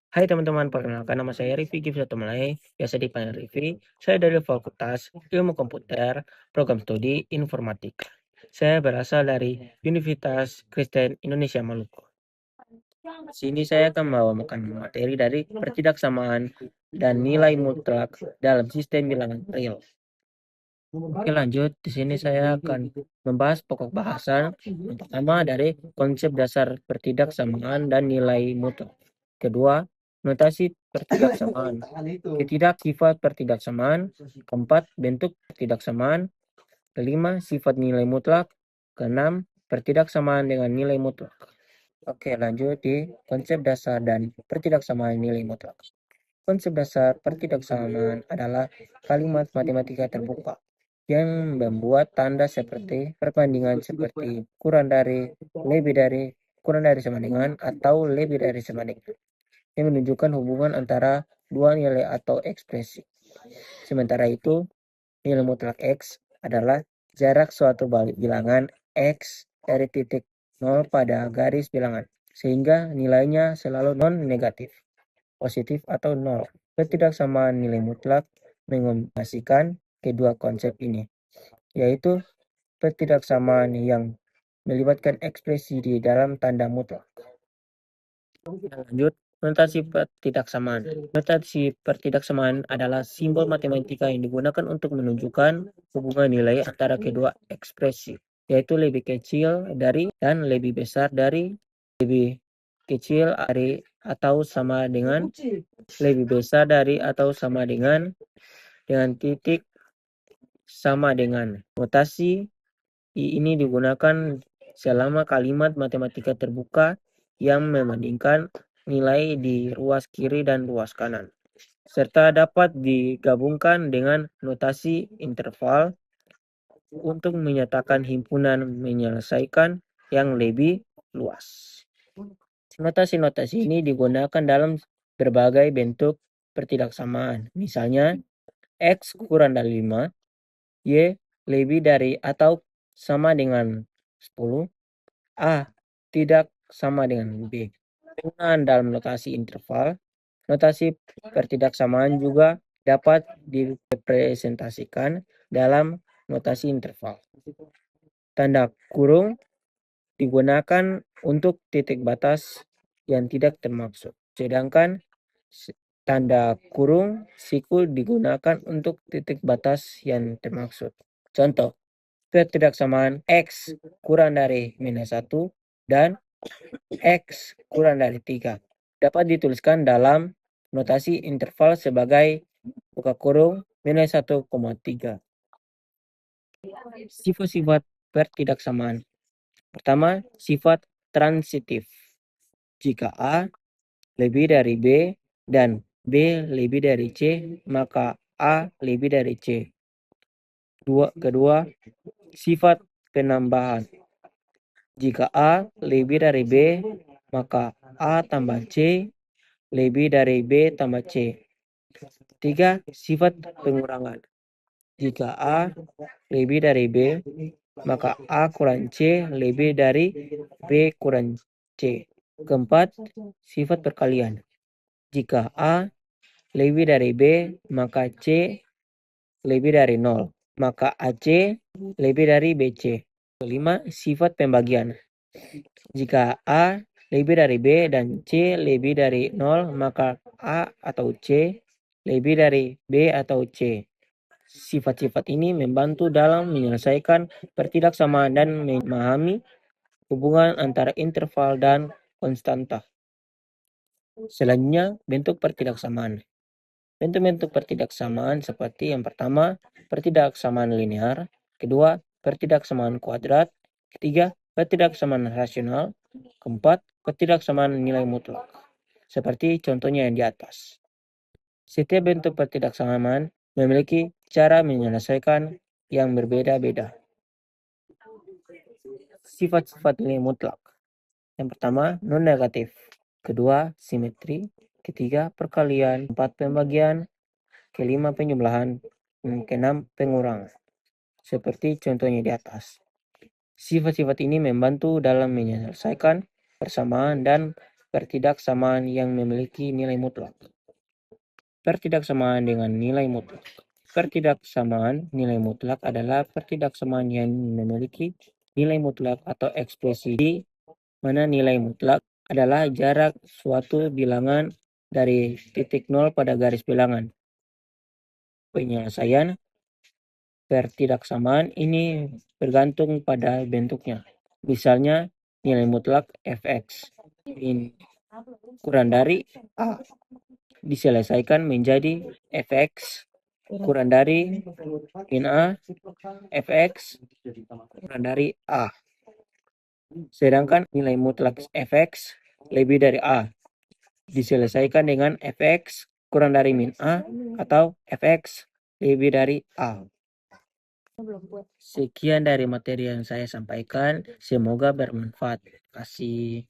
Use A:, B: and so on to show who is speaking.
A: Hai teman-teman, perkenalkan nama saya Rify Gifsatomalay, biasa dipanggil Rify. Saya dari Fakultas Ilmu Komputer, Program Studi Informatika. Saya berasal dari Universitas Kristen Indonesia Maluku. Di sini saya akan membawakan materi dari pertidaksamaan dan nilai mutlak dalam sistem bilangan real. Oke lanjut, di sini saya akan membahas pokok bahasan yang pertama dari konsep dasar pertidaksamaan dan nilai mutlak. Kedua, notasi pertidaksamaan. Ketiga, sifat pertidaksamaan. Keempat, bentuk pertidaksamaan. Kelima, sifat nilai mutlak. Keenam, pertidaksamaan dengan nilai mutlak. Oke, lanjut di konsep dasar dan pertidaksamaan nilai mutlak. Konsep dasar pertidaksamaan adalah kalimat matematika terbuka yang membuat tanda seperti perbandingan seperti kurang dari, lebih dari, kurang dari sama dengan, atau lebih dari sama dengan, yang menunjukkan hubungan antara dua nilai atau ekspresi. Sementara itu, nilai mutlak X adalah jarak suatu bilangan X dari titik 0 pada garis bilangan, sehingga nilainya selalu non-negatif, positif atau nol. Ketidaksamaan nilai mutlak mengombinasikan kedua konsep ini, yaitu ketidaksamaan yang melibatkan ekspresi di dalam tanda mutlak. Lanjut, notasi pertidaksamaan. Notasi pertidaksamaan adalah simbol matematika yang digunakan untuk menunjukkan hubungan nilai antara kedua ekspresi, yaitu lebih kecil dari dan lebih besar dari, lebih kecil dari atau sama dengan, lebih besar dari atau sama dengan titik sama dengan. Notasi ini digunakan selama kalimat matematika terbuka yang membandingkan nilai di ruas kiri dan ruas kanan, serta dapat digabungkan dengan notasi interval untuk menyatakan himpunan menyelesaikan yang lebih luas. Notasi-notasi ini digunakan dalam berbagai bentuk pertidaksamaan, misalnya X kurang dari 5, Y lebih dari atau sama dengan 10, A tidak sama dengan B. Penggunaan dalam notasi interval. Notasi pertidaksamaan juga dapat direpresentasikan dalam notasi interval. Tanda kurung digunakan untuk titik batas yang tidak termaksud, sedangkan tanda kurung siku digunakan untuk titik batas yang termaksud. Contoh, ketidaksamaan X kurang dari minus 1 dan X kurang dari 3 dapat dituliskan dalam notasi interval sebagai buka kurung minus 1,3. Sifat-sifat pertidaksamaan. Pertama, sifat transitif. Jika A lebih dari B dan B lebih dari C, maka A lebih dari C. Kedua, sifat penambahan. Jika A lebih dari B, maka A tambah C lebih dari B tambah C. Tiga, sifat pengurangan. Jika A lebih dari B, maka A kurang C lebih dari B kurang C. Keempat, sifat perkalian. Jika A lebih dari B, maka C lebih dari 0, maka AC lebih dari BC. Kelima, sifat pembagian. Jika A lebih dari B dan C lebih dari 0, maka A atau C lebih dari B atau C. Sifat-sifat ini membantu dalam menyelesaikan pertidaksamaan dan memahami hubungan antara interval dan konstanta. Selanjutnya, bentuk pertidaksamaan. Bentuk-bentuk pertidaksamaan seperti yang pertama, pertidaksamaan linear. Kedua, pertidaksamaan kuadrat. Ketiga, pertidaksamaan rasional. Keempat, pertidaksamaan nilai mutlak. Seperti contohnya yang di atas. Setiap bentuk pertidaksamaan memiliki cara menyelesaikan yang berbeda-beda. Sifat-sifat nilai mutlak. Yang pertama, non-negatif. Kedua, simetri. Ketiga, perkalian. Keempat, pembagian. Kelima, penjumlahan. Keenam, pengurangan. Seperti contohnya di atas. Sifat-sifat ini membantu dalam menyelesaikan persamaan dan pertidaksamaan yang memiliki nilai mutlak. Pertidaksamaan dengan nilai mutlak. Pertidaksamaan nilai mutlak adalah pertidaksamaan yang memiliki nilai mutlak atau ekspresi di mana nilai mutlak adalah jarak suatu bilangan dari titik nol pada garis bilangan. Penyelesaian pertidaksamaan ini bergantung pada bentuknya. Misalnya nilai mutlak fx kurang dari a diselesaikan menjadi fx kurang dari min a fx kurang dari a. Sedangkan nilai mutlak fx lebih dari a diselesaikan dengan fx kurang dari min a atau fx lebih dari a. Sekian dari materi yang saya sampaikan, semoga bermanfaat. Terima kasih.